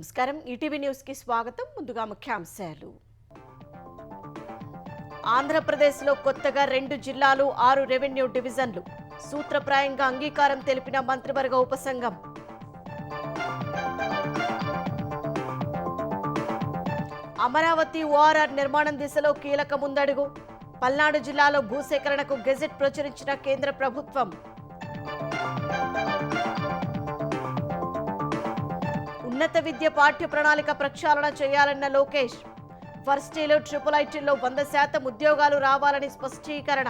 నమస్కారం ETV news కి స్వాగతం. ముందుగా ముఖ్యాంశాలు. ఆంధ్రప్రదేశ్లో కొత్తగా 2 జిల్లాలు 6 రెవెన్యూ డివిజన్లు సూత్రప్రాయంగా అంగీకారం తెలిపిన మంత్రివర్గ ఉపసంఘం. అమరావతి ఓఆర్ఆర్ నిర్మాణం దిశలో కీలక ముందడుగు. పల్నాడు జిల్లాలో భూసేకరణకు గెజెట్ ప్రచురించిన కేంద్ర ప్రభుత్వం. ఉన్నత విద్య పాఠ్య ప్రణాళిక ప్రక్షాళన చేయాలన్న లోకేష్. ఫస్ట్ ఇయర్లో ట్రిపుల్ ఐటీల్లో 100% ఉద్యోగాలు రావాలని స్పష్టీకరణ.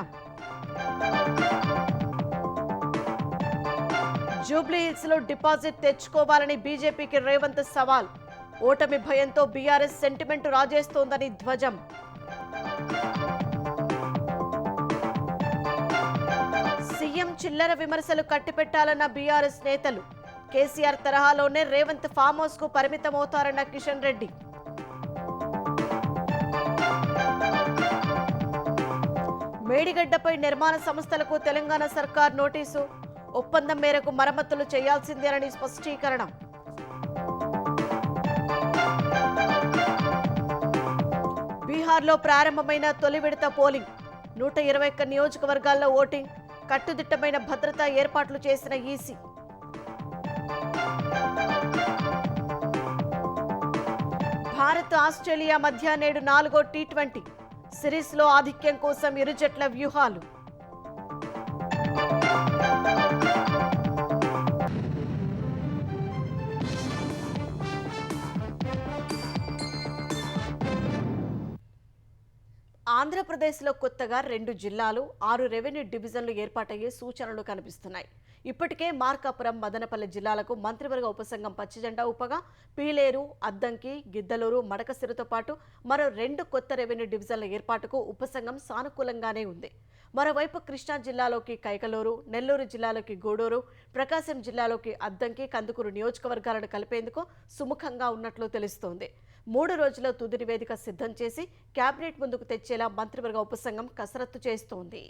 జూబ్లీ హిల్స్ లో డిపాజిట్ తెచ్చుకోవాలని బీజేపీకి రేవంత్ సవాల్. ఓటమి భయంతో బీఆర్ఎస్ సెంటిమెంట్ రాజేస్తోందని ధ్వజం. సీఎం చిల్లర విమర్శలు కట్టిపెట్టాలన్న బీఆర్ఎస్ నేతలు. కేసీఆర్ తరహాలోనే రేవంత్ ఫామ్ హౌస్ కు పరిమితమవుతారన్న కిషన్ రెడ్డి. మేడిగడ్డపై నిర్మాణ సంస్థలకు తెలంగాణ సర్కార్ నోటీసు. ఒప్పందం మేరకు మరమ్మతులు చేయాల్సిందేనని స్పష్టీకరణ. బీహార్లో ప్రారంభమైన తొలి విడత పోలింగ్. 121 నియోజకవర్గాల్లో ఓటింగ్. కట్టుదిట్టమైన భద్రతా ఏర్పాట్లు చేసిన ఈసీ. భారత్ ఆస్ట్రేలియా మధ్య నేడు 4వ టీ20 సిరీస్లో ఆధిక్యం కోసం ఇరు జట్ల వ్యూహాలు. ఆంధ్రప్రదేశ్లో కొత్తగా 2 జిల్లాలు 6 రెవెన్యూ డివిజన్లు ఏర్పాటయ్యే సూచనలు కనిపిస్తున్నాయి. ఇప్పటికే మార్కాపురం, మదనపల్లి జిల్లాలకు మంత్రివర్గ ఉపసంఘం పచ్చిజెండా ఊపగా పీలేరు, అద్దంకి, గిద్దలూరు, మడకసిరతో పాటు మరో 2 కొత్త రెవెన్యూ డివిజన్ల ఏర్పాటుకు ఉపసంఘం సానుకూలంగానే ఉంది. మరోవైపు కృష్ణా జిల్లాలోకి కైకలూరు, నెల్లూరు జిల్లాలోకి గూడూరు, ప్రకాశం జిల్లాలోకి అద్దంకి, కందుకూరు నియోజకవర్గాలను కలిపేందుకు సుముఖంగా ఉన్నట్లు తెలుస్తోంది. 3 రోజుల్లో తుది నివేదిక సిద్ధం చేసి కేబినెట్ ముందుకు తెచ్చేలా మంత్రివర్గ ఉపసంఘం కసరత్తు చేస్తోంది.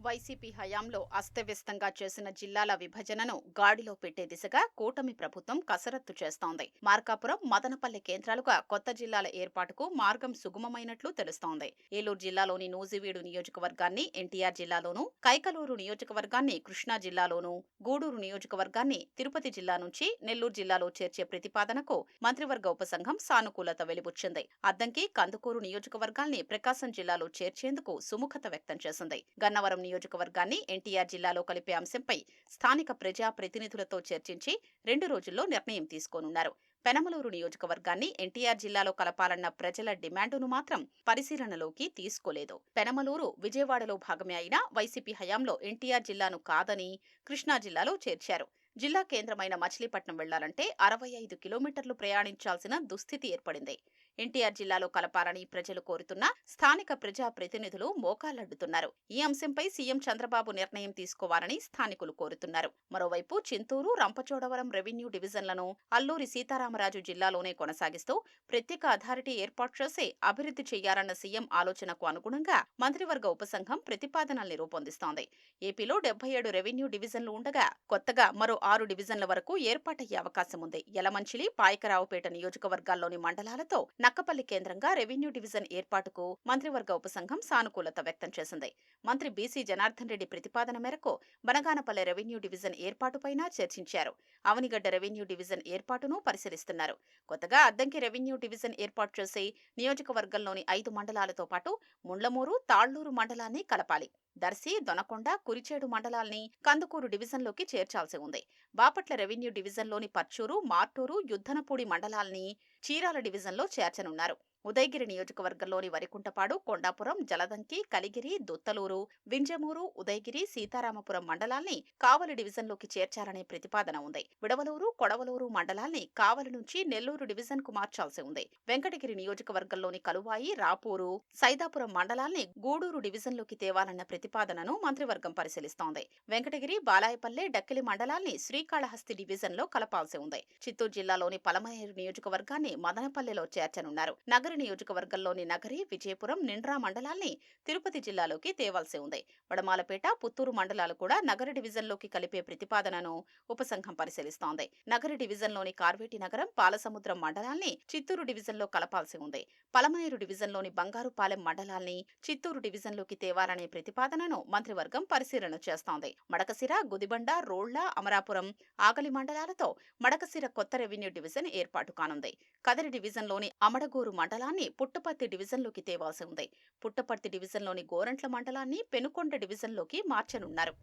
వైసీపీ హయాంలో అస్తవ్యస్తంగా చేసిన జిల్లాల విభజనను గాడిలో పెట్టే దిశగా కూటమి ప్రభుత్వం కసరత్తు చేస్తోంది. మార్కాపురం, మదనపల్లి కేంద్రాలుగా కొత్త జిల్లాల ఏర్పాటుకు మార్గం సుగమమైనట్లు తెలుస్తోంది. ఏలూరు జిల్లాలోని నూజివీడు నియోజకవర్గాన్ని ఎన్టీఆర్ జిల్లాలోనూ, కైకలూరు నియోజకవర్గాన్ని కృష్ణా జిల్లాలోనూ, గూడూరు నియోజకవర్గాన్ని తిరుపతి జిల్లా నుంచి నెల్లూరు జిల్లాలో చేర్చే ప్రతిపాదనకు మంత్రివర్గ ఉపసంఘం సానుకూలత వెలిబుచ్చింది. అద్దంకి, కందుకూరు నియోజకవర్గాల్ని ప్రకాశం జిల్లాలో చేర్చేందుకు సుముఖత వ్యక్తం చేసింది. గన్నవరం నియోజకవర్గాన్ని ఎన్టీఆర్ జిల్లాలో కలిపే అంశంపై స్థానిక ప్రజా ప్రతినిధులతో చర్చించి 2 రోజుల్లో నిర్ణయం తీసుకోనున్నారు. పెనమలూరు నియోజకవర్గాన్ని ఎన్టీఆర్ జిల్లాలో కలపాలన్న ప్రజల డిమాండును మాత్రం పరిశీలనలోకి తీసుకోలేదు. పెనమలూరు విజయవాడలో భాగమే అయినా వైసీపీ హయాంలో ఎన్టీఆర్ జిల్లాను కాదని కృష్ణా జిల్లాలో చేర్చారు. జిల్లా కేంద్రమైన మచిలీపట్నం వెళ్లాలంటే 65 కిలోమీటర్లు ప్రయాణించాల్సిన దుస్థితి ఏర్పడింది. ఎన్టీఆర్ జిల్లాలో కలపాలని ప్రజలు కోరుతున్నా స్థానిక ప్రజా ప్రతినిధులు మోకాళ్లడ్డుతున్నారు. ఈ అంశంపై సీఎం చంద్రబాబు నిర్ణయం తీసుకోవాలని స్థానికులు కోరుతున్నారు. మరోవైపు చింతూరు, రంపచోడవరం రెవెన్యూ డివిజన్లను అల్లూరి సీతారామరాజు జిల్లాలోనే కొనసాగిస్తూ ప్రత్యేక అథారిటీ ఏర్పాటు చేసి అభివృద్ధి చేయాలన్న సీఎం ఆలోచనకు అనుగుణంగా మంత్రివర్గ ఉపసంఘం ప్రతిపాదనల్ని రూపొందిస్తోంది. ఏపీలో 77 రెవెన్యూ డివిజన్లు ఉండగా కొత్తగా మరో 6 డివిజన్ల వరకు ఏర్పాటయ్యే అవకాశం ఉంది. యలమంచిలి, పాయకరావుపేట నియోజకవర్గాల్లోని మండలాలతో నక్కపల్లి కేంద్రంగా రెవెన్యూ డివిజన్ ఏర్పాటుకు మంత్రివర్గ ఉపసంఘం సానుకూలత వ్యక్తం చేసింది. మంత్రి బీసీ జనార్దన్ రెడ్డి ప్రతిపాదన మేరకు బనగానపల్లె రెవెన్యూ డివిజన్ ఏర్పాటుపైన చర్చించారు. అవనిగడ్డ రెవెన్యూ డివిజన్ ఏర్పాటును పరిశీలిస్తున్నారు. కొత్తగా అద్దంకి రెవెన్యూ డివిజన్ ఏర్పాటు చేసి నియోజకవర్గంలోని 5 మండలాలతో పాటు ముండ్లమూరు, తాళ్లూరు మండలాన్ని కలపాలి. దర్శి, దొనకొండ, కురిచేడు మండలాల్ని కందుకూరు డివిజన్లోకి చేర్చాల్సి ఉంది. బాపట్ల రెవెన్యూ డివిజన్లోని పర్చూరు, మార్టూరు, యుద్ధనపూడి మండలాల్ని చీరాల డివిజన్లో చేర్చనున్నారు. ఉదయగిరి నియోజకవర్గంలోని వరికుంటపాడు, కొండాపురం, జలదంకి, కలిగిరి, దుత్తలూరు, వింజమూరు, ఉదయగిరి, సీతారామపురం మండలాల్ని కావలి డివిజన్లోకి చేర్చాలనే ప్రతిపాదన ఉంది. విడవలూరు, కొడవలూరు మండలాల్ని కావలి నుంచి నెల్లూరు డివిజన్ కు మార్చాల్సి ఉంది. వెంకటగిరి నియోజకవర్గంలోని కలువాయి, రాపూరు, సైదాపురం మండలాల్ని గూడూరు డివిజన్లోకి తేవాలన్న ప్రతిపాదనను మంత్రివర్గం పరిశీలిస్తోంది. వెంకటగిరి, బాలాయపల్లె, డక్కిలి మండలాల్ని శ్రీకాళహస్తి డివిజన్లో కలపాల్సి ఉంది. చిత్తూరు జిల్లాలోని పలమనేరు నియోజకవర్గాన్ని మదనపల్లెలో చేర్చనున్నారు. నగర నగరి నియోజకవర్గంలోని నగరి, విజయపురం, నిండ్రా మండలాల్ని తిరుపతి జిల్లాలోకి తేవాల్సి ఉంది. వడమాలపేట, పుత్తూరు మండలాలు కూడా నగరి డివిజన్లోకి కలిపే ప్రతిపాదనను ఉపసంఘం పరిశీలిస్తోంది. నగరి డివిజన్లోని కార్వేటి నగరం, పాలసముద్రం మండలాల్ని చిత్తూరు డివిజన్లో కలపాల్సి ఉంది. పలమనేరు డివిజన్లోని బంగారుపాలెం మండలాల్ని చిత్తూరు డివిజన్లోకి తేవాలనే ప్రతిపాదనను మంత్రివర్గం పరిశీలన చేస్తోంది. మడకశిర, గుదిబండ, రోళ్ల, అమరాపురం, ఆగలి మండలాలతో మడకశిర కొత్త రెవెన్యూ డివిజన్ ఏర్పాటు కానుంది. కదిరి డివిజన్లోని అమడగూరు మండలాన్ని పుట్టపర్తి డివిజన్లోకి తేవాల్సి ఉంది. పుట్టపర్తి డివిజన్లోని గోరంట్ల మండలాన్ని పెనుకొండ డివిజన్లోకి మార్చనున్నారు.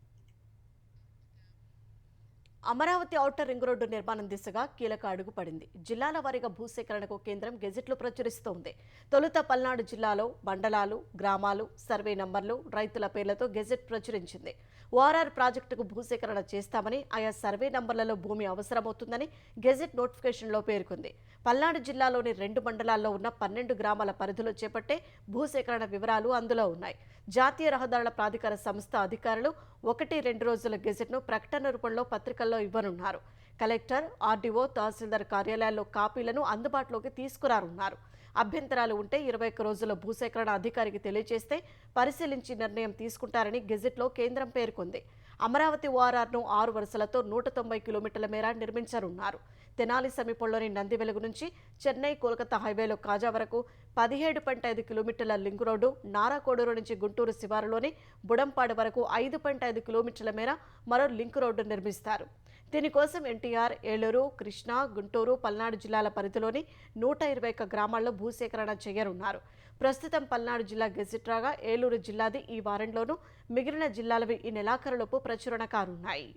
అమరావతి ఔటర్ రింగ్ రోడ్డు నిర్మాణం దిశగా కీలక అడుగు పడింది. జిల్లాల వారీగా భూసేకరణకు కేంద్రం గెజెట్లు ప్రచురిస్తోంది. తొలుత పల్నాడు జిల్లాలో మండలాలు, గ్రామాలు, సర్వే నంబర్లు, రైతుల పేర్లతో గెజెట్ ప్రచురించింది. ఓఆర్ఆర్ ప్రాజెక్టుకు భూసేకరణ చేస్తామని, ఆయా సర్వే నంబర్లలో భూమి అవసరమవుతుందని గెజెట్ నోటిఫికేషన్లో పేర్కొంది. పల్నాడు జిల్లాలోని 2 మండలాల్లో ఉన్న 12 గ్రామాల పరిధిలో చేపట్టే భూసేకరణ వివరాలు అందులో ఉన్నాయి. జాతీయ రహదారుల ప్రాధికార సంస్థ అధికారులు 1-2 రోజుల గెజెట్ను ప్రకటన రూపంలో పత్రికల్లో ఇవ్వనున్నారు. కలెక్టర్, ఆర్డీఓ, తహసీల్దార్ కార్యాలయాల్లో కాపీలను అందుబాటులోకి తీసుకురానున్నారు. అభ్యంతరాలు ఉంటే 21 రోజుల భూసేకరణ అధికారికి తెలియజేస్తే పరిశీలించి నిర్ణయం తీసుకుంటారని గెజెట్లో కేంద్రం పేర్కొంది. అమరావతి ఓఆర్ఆర్ను 6 వరుసలతో 190 కిలోమీటర్ల మేర నిర్మించనున్నారు. తెనాలి సమీపంలోని నందివెలుగు నుంచి చెన్నై కోల్కతా హైవేలో కాజా వరకు 17.5 కిలోమీటర్ల లింక్ రోడ్డు, నారాకోడూరు నుంచి గుంటూరు శివారులోని బుడంపాడు వరకు 5.5 కిలోమీటర్ల మేర మరో లింక్ రోడ్డు నిర్మిస్తారు. దీనికోసం ఎన్టీఆర్, ఏలూరు, కృష్ణా, గుంటూరు, పల్నాడు జిల్లాల పరిధిలోని 121 గ్రామాల్లో భూసేకరణ చేయనున్నారు. ప్రస్తుతం పల్నాడు జిల్లా గెజిట్ రాగా ఏలూరు జిల్లాది ఈ వారంలోనూ, మిగిలిన జిల్లాలవి ఈ నెలాఖరులోపు ప్రచురణ కానున్నాయి.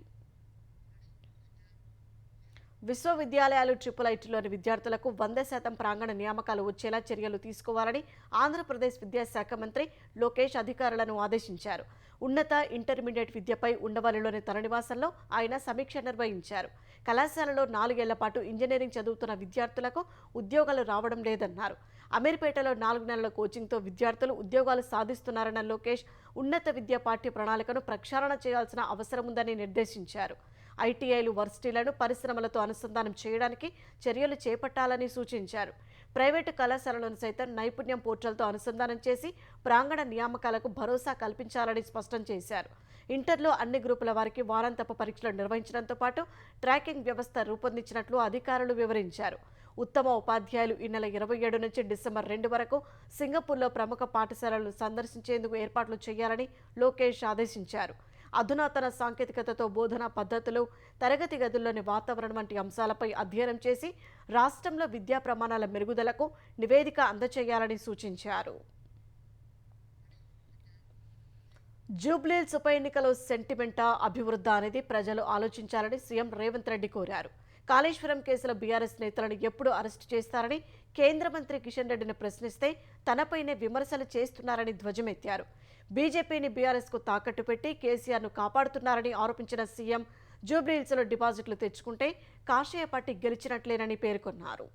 విశ్వవిద్యాలయాలు IIITలోని విద్యార్థులకు 100% ప్రాంగణ నియామకాలు వచ్చేలా చర్యలు తీసుకోవాలని ఆంధ్రప్రదేశ్ విద్యాశాఖ మంత్రి లోకేష్ అధికారులను ఆదేశించారు. ఉన్నత ఇంటర్మీడియట్ విద్యపై ఉండవల్లిలోని తన నివాసంలో ఆయన సమీక్ష నిర్వహించారు. కళాశాలలో 4 ఏళ్ల పాటు ఇంజనీరింగ్ చదువుతున్న విద్యార్థులకు ఉద్యోగాలు రావడం లేదన్నారు. అమీర్పేటలో 4 నెలల కోచింగ్తో విద్యార్థులు ఉద్యోగాలు సాధిస్తున్నారన్న లోకేష్ ఉన్నత విద్య పాఠ్య ప్రణాళికను ప్రక్షాళన చేయాల్సిన అవసరం ఉందని నిర్దేశించారు. ఐటీఐలు, వర్సిటీలను పరిశ్రమలతో అనుసంధానం చేయడానికి చర్యలు చేపట్టాలని సూచించారు. ప్రైవేటు కళాశాలలను సైతం నైపుణ్యం పోర్టల్తో అనుసంధానం చేసి ప్రాంగణ నియామకాలకు భరోసా కల్పించాలని స్పష్టం చేశారు. ఇంటర్లో అన్ని గ్రూపుల వారికి వారాంతపు పరీక్షలు నిర్వహించడంతో పాటు ట్రాకింగ్ వ్యవస్థ రూపొందించినట్లు అధికారులు వివరించారు. ఉత్తమ ఉపాధ్యాయులు ఈ నెల 27 నుంచి డిసెంబర్ 2 వరకు సింగపూర్లో ప్రముఖ పాఠశాలలను సందర్శించేందుకు ఏర్పాట్లు చేయాలని లోకేష్ ఆదేశించారు. అధునాతన సాంకేతికతతో బోధనా పద్ధతులు, తరగతి గదుల్లోని వాతావరణం వంటి అంశాలపై అధ్యయనం చేసి రాష్ట్రంలో విద్యా ప్రమాణాల మెరుగుదలకు నివేదిక అందజేయాలని సూచించారు. జూబ్లీహిల్స్ ఉప ఎన్నికలో సెంటిమెంటా, అభివృద్ధి అనేది ప్రజలు ఆలోచించాలని సీఎం రేవంత్ రెడ్డి కోరారు. కాళేశ్వరం కేసులో బీఆర్ఎస్ నేతలను ఎప్పుడు అరెస్టు చేస్తారని కేంద్ర మంత్రి కిషన్ రెడ్డిని ప్రశ్నిస్తే తనపైనే విమర్శలు చేస్తున్నారని ధ్వజమెత్తారు. బీజేపీని బీఆర్ఎస్కు తాకట్టు పెట్టి కేసీఆర్ను కాపాడుతున్నారని ఆరోపించిన సీఎం జూబ్లీహిల్స్లో డిపాజిట్లు తెచ్చుకుంటే కాషాయ పార్టీ గెలిచినట్లేనని పేర్కొన్నారు.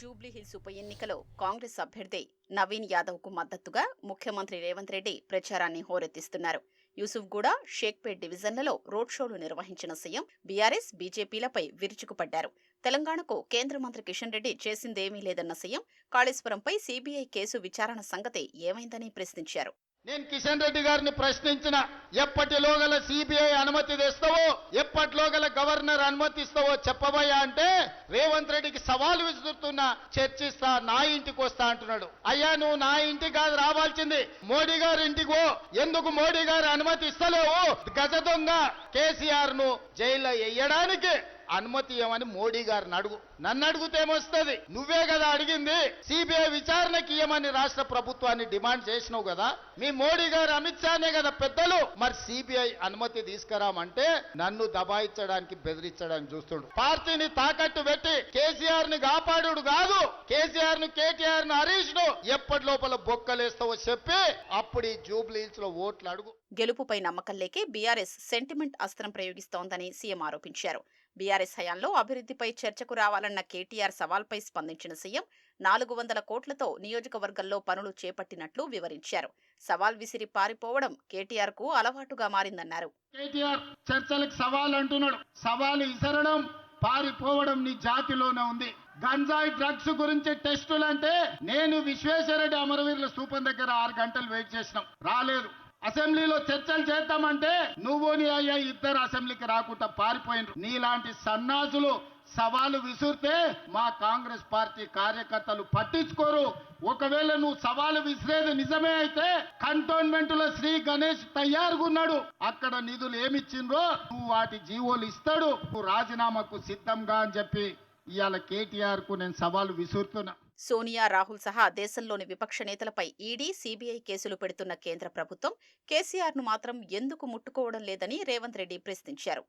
జూబ్లీహిల్స్ ఉప ఎన్నికలో కాంగ్రెస్ అభ్యర్థి నవీన్ యాదవ్కు మద్దతుగా ముఖ్యమంత్రి రేవంత్ రెడ్డి ప్రచారాన్ని హోరెత్తిస్తున్నారు. యూసుఫ్గూడ, షేక్పేట్ డివిజన్లలో రోడ్ షోలు నిర్వహించిన సీఎం బీఆర్ఎస్, బీజేపీలపై విరుచుకుపడ్డారు. తెలంగాణకు కేంద్ర మంత్రి కిషన్ రెడ్డి చేసిందేమీ లేదన్న సీఎం కాళేశ్వరంపై సీబీఐ కేసు విచారణ సంగతి ఏమైందని ప్రశ్నించారు. నేను కిషన్ రెడ్డి గారిని ప్రశ్నించిన, ఎప్పటిలోగల సిబిఐ అనుమతి తెస్తావో, ఎప్పటిలోగల గవర్నర్ అనుమతి ఇస్తావో చెప్పబోయా అంటే రేవంత్ రెడ్డికి సవాలు విసురుతున్నా, చర్చిస్తా, నా ఇంటికి వస్తా అంటున్నాడు. అయ్యా, నువ్వు నా ఇంటికి కాదు రావాల్సింది, మోడీ గారి ఇంటికి పో. ఎందుకు మోడీ గారు అనుమతి ఇస్తలేవు? గజ దొంగ కేసీఆర్ ను జైల్లో వేయడానికి అనుమతి ఇవ్వమని మోడీ గారిని అడుగు. నన్ను అడిగితే ఏమొస్తుంది? నువ్వే కదా అడిగింది. సిబిఐ విచారణకి ఇవ్వమని రాష్ట్ర ప్రభుత్వాన్ని డిమాండ్ చేసినావు కదా. మీ మోడీ గారు, అమిత్ షానే కదా పెద్దలు. మరి సిబిఐ అనుమతి తీసుకురామంటే నన్ను దబాయించడానికి, బెదిరించడానికి చూస్తుండు. పార్టీని తాకట్టు పెట్టి కేసీఆర్ ని కాపాడు కాదు, కేసీఆర్ ను, కేటీఆర్ ను, హరీష్ ను ఎప్పటి లోపల బొక్కలేస్తావో చెప్పి అప్పుడు ఈ జూబ్లీహిల్స్ లో ఓట్లు అడుగు. గెలుపుపై నమ్మకం లేకే బీఆర్ఎస్ సెంటిమెంట్ అస్త్రం ప్రయోగిస్తోందని సీఎం ఆరోపించారు. బీఆర్ఎస్ హయాంలో అభివృద్ధిపై చర్చకు రావాలన్న కేటీఆర్ సవాల్పై స్పందించిన సీఎం 400 కోట్లతో నియోజకవర్గంలో పనులు చేపట్టినట్లు వివరించారు. సవాల్ విసిరి పారిపోవడం కేటీఆర్ కు అలవాటుగా మారిందన్నారు. కేటీఆర్ చర్చలకు సవాల్ అంటున్నాడు. సవాలు విసరడం, పారిపోవడం నీ జాతిలోనే ఉంది. గంజాయి డ్రగ్స్ గురించి టెస్టులు అంటే నేను విశ్వేశ్వరరెడ్డి అమరవీరుల స్థూపం దగ్గర 6 గంటలు వెయిట్ చేసినాం, రాలేదు. అసెంబ్లీలో చర్చలు చేద్దామంటే నువ్వు నీ అయ్యా ఇద్దరు అసెంబ్లీకి రాకుండా పారిపోయినరు. నీలాంటి సన్నాసులు సవాలు విసురితే మా కాంగ్రెస్ పార్టీ కార్యకర్తలు పట్టించుకోరు. ఒకవేళ నువ్వు సవాలు విసిరేది నిజమే అయితే కంటోన్మెంట్ లో శ్రీ గణేష్ తయారుగా ఉన్నాడు. అక్కడ నిధులు ఏమిచ్చిండ్రో నువ్వు వాటి జీవోలు ఇస్తాడు. నువ్వు రాజీనామాకు సిద్ధంగా అని చెప్పి ఇవాళ కేటీఆర్ కు నేను సవాలు విసురుతున్నా. సోనియా, రాహుల్ సహా దేశంలోని విపక్ష నేతలపై ఈడీ, సీబీఐ కేసులు పెడుతున్న కేంద్ర ప్రభుత్వం కేసీఆర్ ను మాత్రం ఎందుకు ముట్టుకోవడం లేదని రేవంత్ రెడ్డి ప్రశ్నించారు.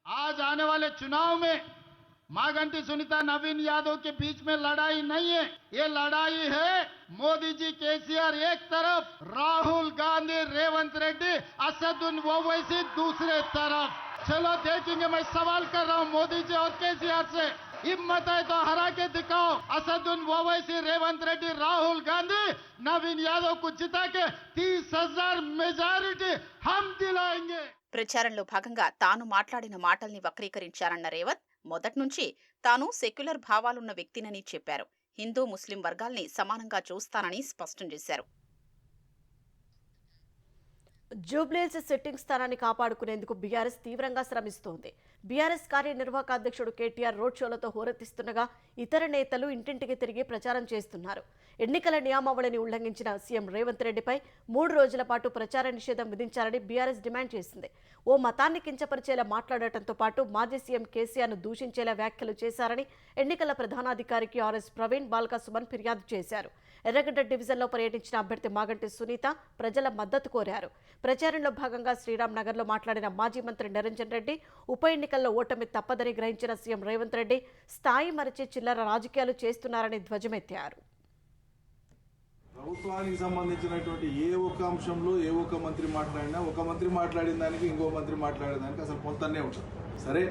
आज आने वाले चुनाव में मागंटी सुनीता, नवीन यादव के बीच में लड़ाई नहीं है, ये लड़ाई है मोदी जी केसीआर एक तरफ, राहुल गांधी, रेवंत रेड्डी, असदुद्दीन ओवैसी दूसरे तरफ. चलो देखेंगे. मैं सवाल कर रहा हूँ मोदी जी और केसीआर से, हिम्मत है तो हरा के दिखाओ. असदुद्दीन ओवैसी, रेवंत रेड्डी, राहुल गांधी, नवीन यादव को जिता के 30,000 मेजॉरिटी हम दिलाएंगे. ప్రచారంలో భాగంగా తాను మాట్లాడిన మాటల్ని వక్రీకరించారన్న రేవంత్ మొదటి నుంచి తాను సెక్యులర్ భావాలున్న వ్యక్తినని చెప్పారు. హిందూ, ముస్లిం వర్గాల్ని సమానంగా చూస్తానని స్పష్టం చేశారు. జూబ్లీహిల్స్ సిట్టింగ్ స్థానాన్ని కాపాడుకునేందుకు బీఆర్ఎస్ తీవ్రంగా శ్రమిస్తోంది. బీఆర్ఎస్ కార్యనిర్వాహక అధ్యక్షుడు కేటీఆర్ రోడ్ షోలతో హోరెత్తిస్తుండగా ఇతర నేతలు ఇంటింటికి తిరిగి ప్రచారం చేస్తున్నారు. ఎన్నికల నియమావళిని ఉల్లంఘించిన సీఎం రేవంత్ రెడ్డిపై 3 రోజుల పాటు ప్రచార నిషేధం విధించాలని బీఆర్ఎస్ డిమాండ్ చేసింది. ఓ మతాన్ని కించపరిచేలా మాట్లాడటంతో పాటు మాజీ సీఎం కేసీఆర్ను దూషించేలా వ్యాఖ్యలు చేశారని ఎన్నికల ప్రధానాధికారికి ఆర్ఎస్ ప్రవీణ్ బాల్కా సుమన్ ఫిర్యాదు చేశారు. ఎర్రగడ్డ డివిజన్లో పర్యటించిన అభ్యర్థి మాగంటి సునీత ప్రజల మద్దతు కోరారు. ప్రచారంలో భాగంగా శ్రీరామ్ నగర్లో మాట్లాడిన మాజీ మంత్రి నిరంజన్ రెడ్డి ఉప ఎన్నికల్లో ఓటమి తప్పదని గ్రహించిన సీఎం రేవంత్ రెడ్డి స్థాయి మరచి చిల్లర రాజకీయాలు చేస్తున్నారని ధ్వజమెత్తారు. ప్రభుత్వానికి సంబంధించినటువంటి ఏ ఒక్క అంశంలో ఏ ఒక్క మంత్రి మాట్లాడినా ఒక మంత్రి మాట్లాడిన దానికి ఇంకో మంత్రి మాట్లాడిన దానికి అసలు పొంతనే ఉంటుంది. సరే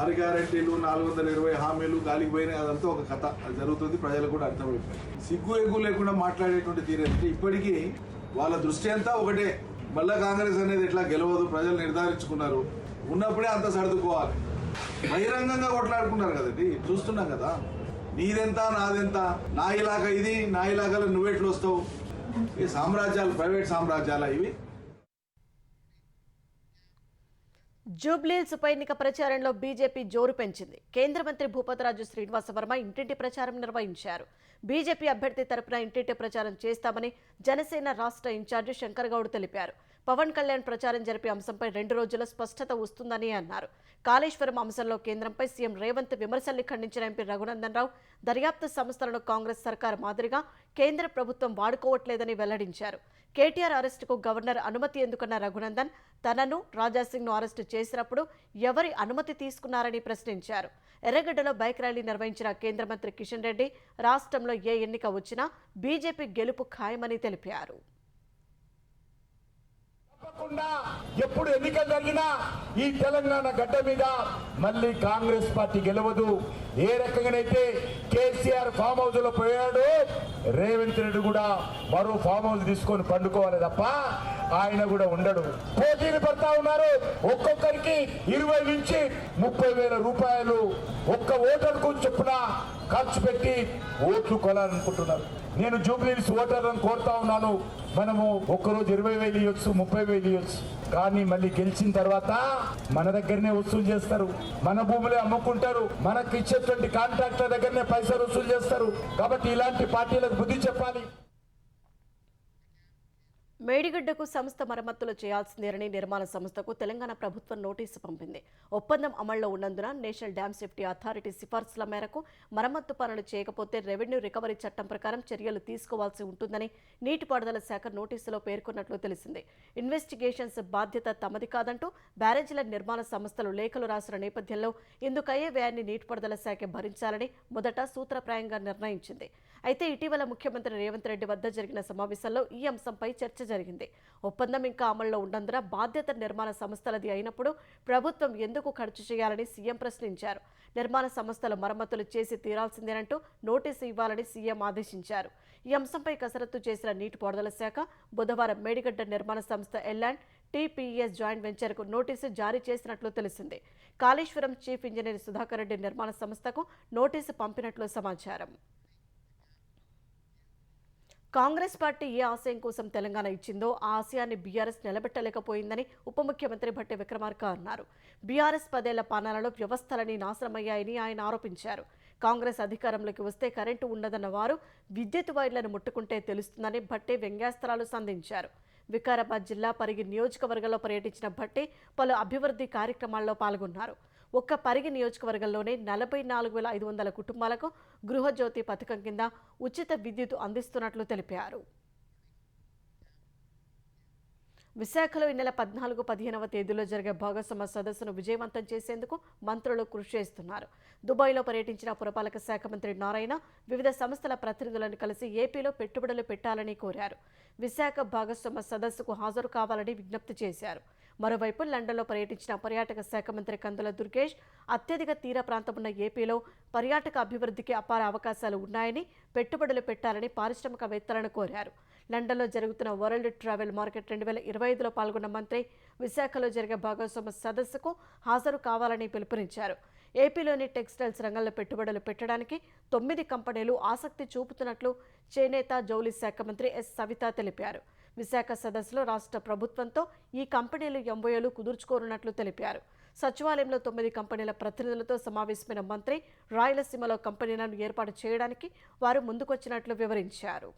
6 గ్యారెంటీలు 420 హామీలు గాలికి పోయినాయి, అదంతా ఒక కథ. అది జరుగుతుంది, ప్రజలకు కూడా అర్థమైపోయింది. సిగ్గు ఎగ్గు లేకుండా మాట్లాడేటువంటి తీరేంటే ఇప్పటికీ వాళ్ళ దృష్టి అంతా ఒకటే. మళ్ళా కాంగ్రెస్ అనేది ఎట్లా గెలవదు, ప్రజలు నిర్ధారించుకున్నారు. ఉన్నప్పుడే అంత సర్దుకోవాలి. బహిరంగంగా కొట్లాడుకున్నారు కదండి, చూస్తున్నాం కదా. నీదెంత నాదెంత, నా ఇలాకా ఇది, నా ఇలాకాలో నువ్వెట్లు వస్తావు. ఈ సామ్రాజ్యాలు ప్రైవేట్ సామ్రాజ్యాల ఇవి. జూబ్లీహిల్స్ ఉప ఎన్నిక ప్రచారంలో బీజేపీ జోరు పెంచింది. కేంద్ర మంత్రి భూపతిరాజు శ్రీనివాసవర్మ ఇంటింటి ప్రచారం నిర్వహించారు. బీజేపీ అభ్యర్థి తరపున ఇంటింటి ప్రచారం చేస్తామని జనసేన రాష్ట్ర ఇన్ఛార్జి శంకర్ గౌడ్ తెలిపారు. పవన్ కళ్యాణ్ ప్రచారం జరిపే అంశంపై 2 రోజుల స్పష్టత వస్తుందని అన్నారు. కాళేశ్వరం అంశంలో కేంద్రంపై సీఎం రేవంత్ విమర్శల్ని ఖండించిన ఎంపీ రఘునందన్ రావు దర్యాప్తు సంస్థలను కాంగ్రెస్ సర్కార్ మాదిరిగా కేంద్ర ప్రభుత్వం వాడుకోవట్లేదని వెల్లడించారు. కేటీఆర్ అరెస్టుకు గవర్నర్ అనుమతి ఎందుకన్న రఘునందన్ తనను, రాజాసింగ్ను అరెస్టు చేసినప్పుడు ఎవరి అనుమతి తీసుకున్నారని ప్రశ్నించారు. ఎర్రగడ్డలో బైక్ ర్యాలీ నిర్వహించిన కేంద్ర మంత్రి కిషన్ రెడ్డి రాష్ట్రంలో ఏ ఎన్నిక వచ్చినా బీజేపీ గెలుపు ఖాయమని తెలిపారు. తప్పకుండా ఎప్పుడు ఎన్నికలు జరిగినా ఈ తెలంగాణ గడ్డ మీద మళ్ళీ కాంగ్రెస్ పార్టీ గెలవదు. ఏ రకంగానైతే కేసీఆర్ ఫామ్ హౌస్ లో పోయాడు, రేవంత్ రెడ్డి కూడా మరో ఫామ్ హౌస్ తీసుకొని పండుకోవాలి తప్ప ఆయన కూడా ఉండడు. పోటీలు పడతా ఉన్నారు. ఒక్కొక్కరికి 20 నుంచి 30,000 రూపాయలు ఒక్క ఓటర్కు చొప్పున ఖర్చు పెట్టి ఓట్లు కొనాలనుకుంటున్నారు. నేను జూబ్లీహిల్స్ ఓటర్లను కోరుతా ఉన్నాను, మనము ఒక్కరోజు 20,000 ఇవ్వచ్చు, 30,000 ఇవ్వచ్చు, కానీ మళ్ళీ గెలిచిన తర్వాత మన దగ్గరనే వసూలు చేస్తారు, మన భూములే అమ్ముకుంటారు, మనకు ఇచ్చేటువంటి కాంట్రాక్టర్ దగ్గరనే పైసలు వసూలు చేస్తారు. కాబట్టి ఇలాంటి పార్టీలకు బుద్ధి చెప్పాలి. మేడిగడ్డకు సంస్థ మరమ్మతులు చేయాల్సిందేనని నిర్మాణ సంస్థకు తెలంగాణ ప్రభుత్వం నోటీసు పంపింది. ఒప్పందం అమల్లో ఉన్నందున నేషనల్ డ్యామ్ సేఫ్టీ అథారిటీ సిఫార్సుల మేరకు మరమ్మతు పనులు చేయకపోతే రెవెన్యూ రికవరీ చట్టం ప్రకారం చర్యలు తీసుకోవాల్సి ఉంటుందని నీటిపారుదల శాఖ నోటీసులో పేర్కొన్నట్లు తెలిసింది. ఇన్వెస్టిగేషన్స్ బాధ్యత తమది కాదంటూ బ్యారేజీల నిర్మాణ సంస్థలు లేఖలు రాసిన నేపథ్యంలో ఇందుకయ్యే వ్యయాన్ని నీటిపారుదల శాఖ భరించాలని మొదట సూత్రప్రాయంగా నిర్ణయించింది. అయితే ఇటీవల ముఖ్యమంత్రి రేవంత్ రెడ్డి వద్ద జరిగిన సమావేశంలో ఈ అంశంపై చర్చ జరిగింది. ఒప్పందం ఇంకా అమల్లో ఉన్నందున బాధ్యత నిర్మాణ సంస్థలది అయినప్పుడు ప్రభుత్వం ఎందుకు ఖర్చు చేయాలని సీఎం ప్రశ్నించారు. నిర్మాణ సంస్థలు మరమ్మతులు చేసి తీరాల్సిందేనంటూ నోటీసు ఇవ్వాలని సీఎం ఆదేశించారు. ఈ అంశంపై కసరత్తు చేసిన నీటిపారుదల శాఖ బుధవారం మేడిగడ్డ నిర్మాణ సంస్థ ఎల్లాండ్ టీపీఎస్ జాయింట్ వెంచర్కు నోటీసు జారీ చేసినట్లు తెలిసింది. కాళేశ్వరం చీఫ్ ఇంజనీర్ సుధాకర్ రెడ్డి నిర్మాణ సంస్థకు నోటీసు పంపినట్లు సమాచారం. కాంగ్రెస్ పార్టీ ఏ ఆశయం కోసం తెలంగాణ ఇచ్చిందో ఆ ఆశయాన్ని బీఆర్ఎస్ నిలబెట్టలేకపోయిందని ఉప ముఖ్యమంత్రి భట్టి విక్రమార్క అన్నారు. బీఆర్ఎస్ 10 ఏళ్ల పాలనలో వ్యవస్థలన్నీ నాశనమయ్యాయని ఆయన ఆరోపించారు. కాంగ్రెస్ అధికారంలోకి వస్తే కరెంటు ఉండదన్న వారు విద్యుత్ వైర్లను ముట్టుకుంటే తెలుస్తుందని భట్టి వ్యంగ్యాస్త్రాలు సంధించారు. వికారాబాద్ జిల్లా పరిగి నియోజకవర్గంలో పర్యటించిన భట్టి పలు అభివృద్ధి కార్యక్రమాల్లో పాల్గొన్నారు. ఒక్క పరిగి నియోజకవర్గంలోనే 44,500 కుటుంబాలకు గృహజ్యోతి పథకం కింద ఉచిత విద్యుత్ అందిస్తున్నట్లు తెలిపారు. విశాఖలో ఈ నెల 14, 15వ తేదీలో జరిగే భాగస్వామ్య సదస్సును విజయవంతం చేసేందుకు మంత్రులు కృషి చేస్తున్నారు. దుబాయ్లో పర్యటించిన పురపాలక శాఖ మంత్రి నారాయణ వివిధ సంస్థల ప్రతినిధులను కలిసి ఏపీలో పెట్టుబడులు పెట్టాలని కోరారు. విశాఖ భాగస్వామ్య సదస్సుకు హాజరు కావాలని విజ్ఞప్తి చేశారు. మరోవైపు లండన్లో పర్యటించిన పర్యాటక శాఖ మంత్రి కందుల దుర్గేష్ అత్యధిక తీర ప్రాంతం ఉన్న ఏపీలో పర్యాటక అభివృద్ధికి అపార అవకాశాలు ఉన్నాయని, పెట్టుబడులు పెట్టాలని పారిశ్రామికవేత్తలను కోరారు. లండన్లో జరుగుతున్న వరల్డ్ ట్రావెల్ మార్కెట్ 2025లో పాల్గొన్న మంత్రి విశాఖలో జరిగే భాగస్వామ్య సదస్సుకు హాజరు కావాలని పిలుపునిచ్చారు. ఏపీలోని టెక్స్టైల్స్ రంగంలో పెట్టుబడులు పెట్టడానికి 9 కంపెనీలు ఆసక్తి చూపుతున్నట్లు చేనేత జౌళి శాఖ మంత్రి ఎస్ సవిత తెలిపారు. విశాఖ సదస్సులో రాష్ట్ర ప్రభుత్వంతో ఈ కంపెనీలు ఎంఓయూలు కుదుర్చుకోనున్నట్లు తెలిపారు. సచివాలయంలో 9 కంపెనీల ప్రతినిధులతో సమావేశమైన మంత్రి రాయలసీమలో కంపెనీలను ఏర్పాటు చేయడానికి వారు ముందుకొచ్చినట్లు వివరించారు.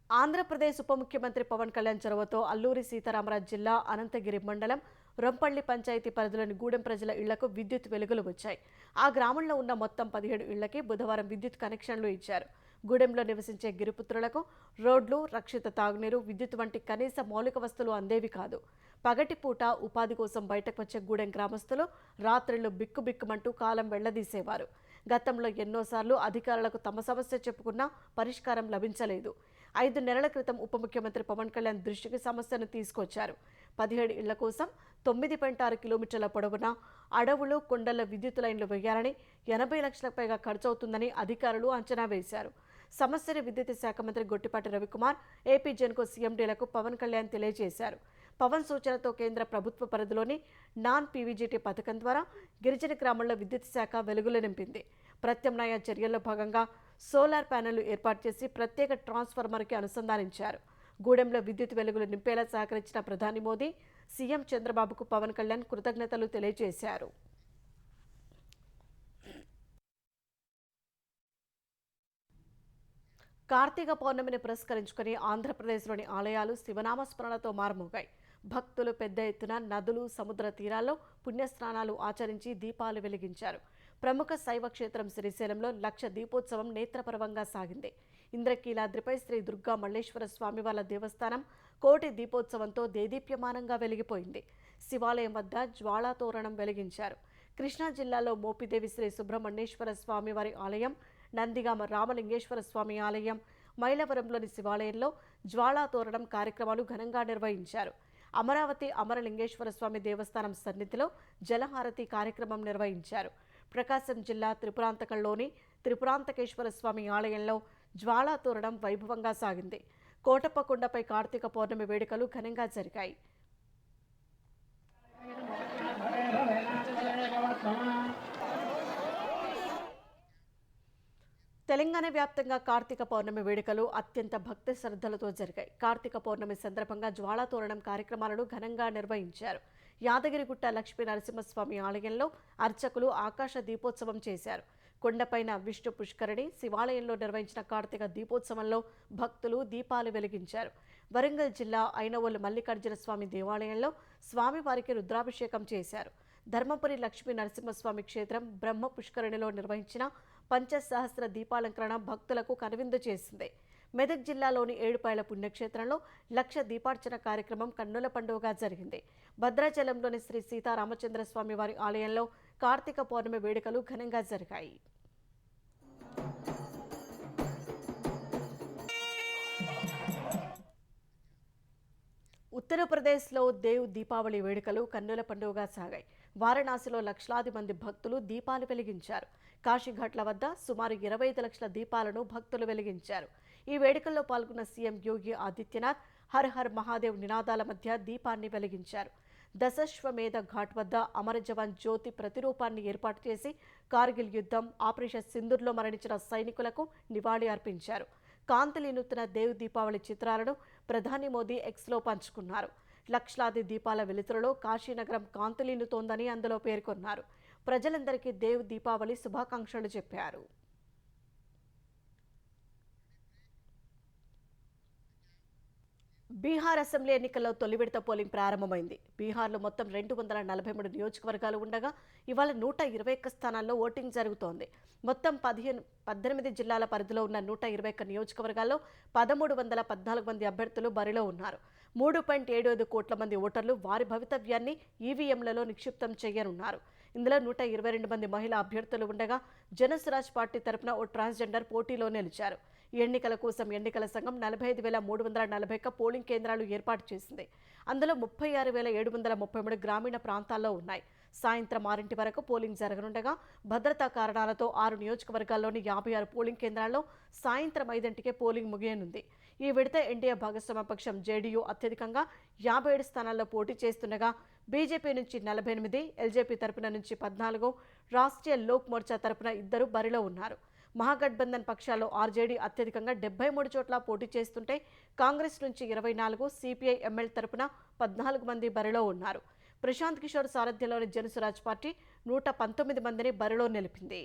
ఆంధ్రప్రదేశ్ ఉప ముఖ్యమంత్రి పవన్ కళ్యాణ్ చొరవతో అల్లూరి సీతారామరాజు జిల్లా అనంతగిరి మండలం రొంపల్లి పంచాయతీ పరిధిలోని గూడెం ప్రజల ఇళ్లకు విద్యుత్ వెలుగులు వచ్చాయి. ఆ గ్రామంలో ఉన్న మొత్తం 17 ఇళ్లకి బుధవారం విద్యుత్ కనెక్షన్లు ఇచ్చారు. గూడెంలో నివసించే గిరిపుత్రులకు రోడ్లు, రక్షిత తాగునీరు, విద్యుత్ వంటి కనీస మౌలిక వస్తువులు అందేవి కాదు. పగటిపూట ఉపాధి కోసం బయటకు వచ్చే గూడెం గ్రామస్తులు రాత్రిళ్లు బిక్కుబిక్కుమంటూ కాలం వెళ్లదీసేవారు. గతంలో ఎన్నోసార్లు అధికారులకు తమ సమస్య చెప్పుకున్నా పరిష్కారం లభించలేదు. 5 నెలల క్రితం ఉప ముఖ్యమంత్రి పవన్ కళ్యాణ్ దృష్టికి సమస్యను తీసుకొచ్చారు. 17 ఇళ్ల కోసం 9.6 కిలోమీటర్ల పొడవున అడవులు, కొండల విద్యుత్ లైన్లు వేయాలని 80 లక్షలకు పైగా ఖర్చవుతుందని అధికారులు అంచనా వేశారు. సమస్యను విద్యుత్ శాఖ మంత్రి గొట్టిపాటి రవికుమార్, ఏపీ జెన్కో సీఎండీలకు పవన్ కళ్యాణ్ తెలియజేశారు. పవన్ సూచనతో కేంద్ర ప్రభుత్వ పరిధిలోని నాన్ పీవీజీటీ పథకం ద్వారా గిరిజన గ్రామాల్లో విద్యుత్ శాఖ వెలుగులు నింపింది. ప్రత్యామ్నాయ చర్యల్లో భాగంగా సోలార్ ప్యానెళ్లు ఏర్పాటు చేసి ప్రత్యేక ట్రాన్స్ఫార్మర్కి అనుసంధానించారు. గూడెంలో విద్యుత్ వెలుగులు నింపేలా సహకరించిన ప్రధాని మోదీ, సీఎం చంద్రబాబుకు పవన్ కళ్యాణ్ కృతజ్ఞతలు తెలియజేశారు. కార్తీక పౌర్ణమిని పురస్కరించుకుని ఆంధ్రప్రదేశ్లోని ఆలయాలు శివనామస్మరణతో మారుమోగాయి. భక్తులు పెద్ద ఎత్తున నదులు, సముద్ర తీరాల్లో పుణ్యస్నానాలు ఆచరించి దీపాలు వెలిగించారు. ప్రముఖ శైవ క్షేత్రం శ్రీశైలంలో 1,00,000 దీపోత్సవం నేత్రపర్వంగా సాగింది. ఇంద్రకీలాద్రిపై శ్రీ దుర్గా మల్లేశ్వర స్వామివార్ల దేవస్థానం కోటి దీపోత్సవంతో దేదీప్యమానంగా వెలిగిపోయింది. శివాలయం వద్ద జ్వాళాతోరణం వెలిగించారు. కృష్ణా జిల్లాలో మోపిదేవి శ్రీ సుబ్రహ్మణ్యేశ్వర స్వామివారి ఆలయం, నందిగామ రామలింగేశ్వర స్వామి ఆలయం, మైలవరంలోని శివాలయంలో జ్వాళాతోరణం కార్యక్రమాలు ఘనంగా నిర్వహించారు. అమరావతి అమరలింగేశ్వర స్వామి దేవస్థానం సన్నిధిలో జలహారతి కార్యక్రమం నిర్వహించారు. ప్రకాశం జిల్లా త్రిపురాంతకంలోని త్రిపురాంతకేశ్వర స్వామి ఆలయంలో జ్వాళాతోరణం వైభవంగా సాగింది. కోటప్పకొండపై కార్తీక పౌర్ణమి వేడుకలు ఘనంగా జరిగాయి. తెలంగాణ వ్యాప్తంగా కార్తీక పౌర్ణమి వేడుకలు అత్యంత భక్తి శ్రద్ధలతో జరిగాయి. కార్తీక పౌర్ణమి సందర్భంగా జ్వాళాతోరణం కార్యక్రమాలను ఘనంగా నిర్వహించారు. యాదగిరిగుట్ట లక్ష్మీ నరసింహస్వామి ఆలయంలో అర్చకులు ఆకాశ దీపోత్సవం చేశారు. కొండపైన విష్ణు పుష్కరిణి శివాలయంలో నిర్వహించిన కార్తీక దీపోత్సవంలో భక్తులు దీపాలు వెలిగించారు. వరంగల్ జిల్లా ఐనవోలు మల్లికార్జున స్వామి దేవాలయంలో స్వామివారికి రుద్రాభిషేకం చేశారు. ధర్మపురి లక్ష్మీ నరసింహస్వామి క్షేత్రం బ్రహ్మ పుష్కరిణిలో నిర్వహించిన పంచసహస్ర దీపాలంకరణ భక్తులకు కనువిందు చేసింది. మెదక్ జిల్లాలోని ఏడుపాయల పుణ్యక్షేత్రంలో 1,00,000 దీపార్చన కార్యక్రమం కన్నుల పండుగగా జరిగింది. భద్రాచలంలోని శ్రీ సీతారామచంద్ర స్వామి వారి ఆలయంలో కార్తీక పౌర్ణమి వేడుకలు ఘనంగా జరిగాయి. ఉత్తరప్రదేశ్లో దేవ్ దీపావళి వేడుకలు కన్నుల పండుగగా సాగాయి. వారణాసిలో లక్షలాది మంది భక్తులు దీపాలు వెలిగించారు. కాశీఘాట్ల వద్ద సుమారు 25 లక్షల దీపాలను భక్తులు వెలిగించారు. ఈ వేడుకల్లో పాల్గొన్న CM Yogi Adityanath her her Mahadev నినాదాల మధ్య దీపాన్ని వెలిగించారు. దశాశ్వమేధ ఘాట్ వద్ద అమర జవాన్ జ్యోతి ప్రతిరూపాన్ని ఏర్పాటు చేసి కార్గిల్ యుద్ధం, ఆపరేషన్ సింధూర్లో మరణించిన సైనికులకు నివాళి అర్పించారు. కాంతిలీనుతున్న దేవ్ దీపావళి చిత్రాలను ప్రధాని మోదీ ఎక్స్లో పంచుకున్నారు. లక్షలాది దీపాల వెలుతురులో కాశీనగరం కాంతిలీనుతోందని అందులో పేర్కొన్నారు. ప్రజలందరికీ దేవ్ దీపావళి శుభాకాంక్షలు చెప్పారు. బీహార్ అసెంబ్లీ ఎన్నికల్లో తొలి విడత పోలింగ్ ప్రారంభమైంది. బీహార్లో మొత్తం 243 నియోజకవర్గాలు ఉండగా ఇవాళ 121 స్థానాల్లో ఓటింగ్ జరుగుతోంది. మొత్తం 18 జిల్లాల పరిధిలో ఉన్న 121 నియోజకవర్గాల్లో 1314 మంది అభ్యర్థులు బరిలో ఉన్నారు. 3.75 కోట్ల మంది ఓటర్లు వారి భవితవ్యాన్ని ఈవీఎంలలో నిక్షిప్తం చేయనున్నారు. ఇందులో 122 మంది మహిళా అభ్యర్థులు ఉండగా జనస్వరాజ్ పార్టీ తరపున ఓ ట్రాన్స్జెండర్ పోటీలో నిలిచారు. ఈ ఎన్నికల కోసం ఎన్నికల సంఘం 45,341 పోలింగ్ కేంద్రాలు ఏర్పాటు చేసింది. అందులో 36,733 గ్రామీణ ప్రాంతాల్లో ఉన్నాయి. సాయంత్రం 6 వరకు పోలింగ్ జరగనుండగా భద్రతా కారణాలతో 6 నియోజకవర్గాల్లోని 56 పోలింగ్ కేంద్రాల్లో సాయంత్రం 5 పోలింగ్ ముగియనుంది. ఈ విడత ఎన్డీఏ భాగస్వామ్య పక్షం జేడీయూ అత్యధికంగా 57 స్థానాల్లో పోటీ చేస్తుండగా బీజేపీ నుంచి 48, ఎల్జేపీ తరపున నుంచి 14, రాష్ట్రీయ లోక్ మోర్చా తరపున 2 బరిలో ఉన్నారు. మహాగఠబంధన్ పక్షాల్లో ఆర్జేడీ అత్యధికంగా 73 చోట్ల పోటీ చేస్తుంటే కాంగ్రెస్ నుంచి 24, సిపిఐ ఎంఎల్ తరపున 14 మంది బరిలో ఉన్నారు. ప్రశాంత్ కిషోర్ సారథ్యంలోని జనస్వరాజ్ పార్టీ 119 మందిని బరిలో నిలిపింది.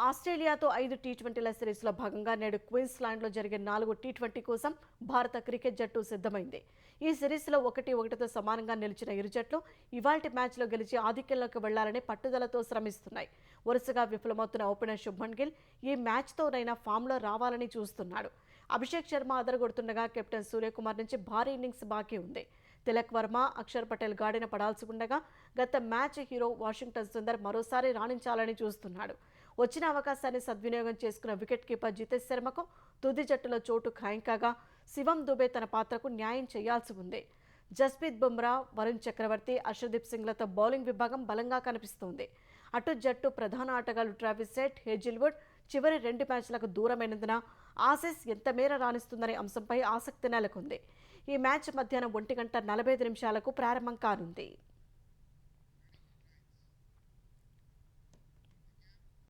ఆస్ట్రేలియాతో 5 టీ20ల సిరీస్లో భాగంగా నేడు క్వీన్స్లాండ్లో జరిగే 4 టీ20 కోసం భారత క్రికెట్ జట్టు సిద్ధమైంది. ఈ సిరీస్లో 1-1తో సమానంగా నిలిచిన ఇరు జట్లు ఇవాల్టి మ్యాచ్లో గెలిచి ఆధిక్యంలోకి వెళ్లాలని పట్టుదలతో శ్రమిస్తున్నాయి. వరుసగా విఫలమవుతున్న ఓపెనర్ శుభ్మన్ గిల్ ఈ మ్యాచ్తోనైనా ఫామ్లో రావాలని చూస్తున్నాడు. అభిషేక్ శర్మ అదరగొడుతుండగా కెప్టెన్ సూర్యకుమార్ నుంచి భారీ ఇన్నింగ్స్ బాకీ ఉంది. తిలక్ వర్మ, అక్షర్ పటేల్ గాడిన పడాల్సి ఉండగా గత మ్యాచ్ హీరో వాషింగ్టన్ సుందర్ మరోసారి రాణించాలని చూస్తున్నాడు. వచ్చిన అవకాశాన్ని సద్వినియోగం చేసుకున్న వికెట్ కీపర్ జితేష్ శర్మకు తుది జట్టులో చోటు ఖాయం కాగా శివం దుబే తన పాత్రకు న్యాయం చేయాల్సి ఉంది. జస్ప్రీత్ బుమ్రా, వరుణ్ చక్రవర్తి, హర్షదీప్ సింగ్లతో బౌలింగ్ విభాగం బలంగా కనిపిస్తోంది. అటు జట్టు ప్రధాన ఆటగాళ్లు ట్రావిస్ హెడ్, హేజిల్వుడ్ చివరి 2 మ్యాచ్లకు దూరమైనందున ఆసీస్ ఎంత మేర రాణిస్తుందనే అంశంపై ఆసక్తి నెలకొంది. ఈ మ్యాచ్ మధ్యాహ్నం 1:45 ప్రారంభం కానుంది.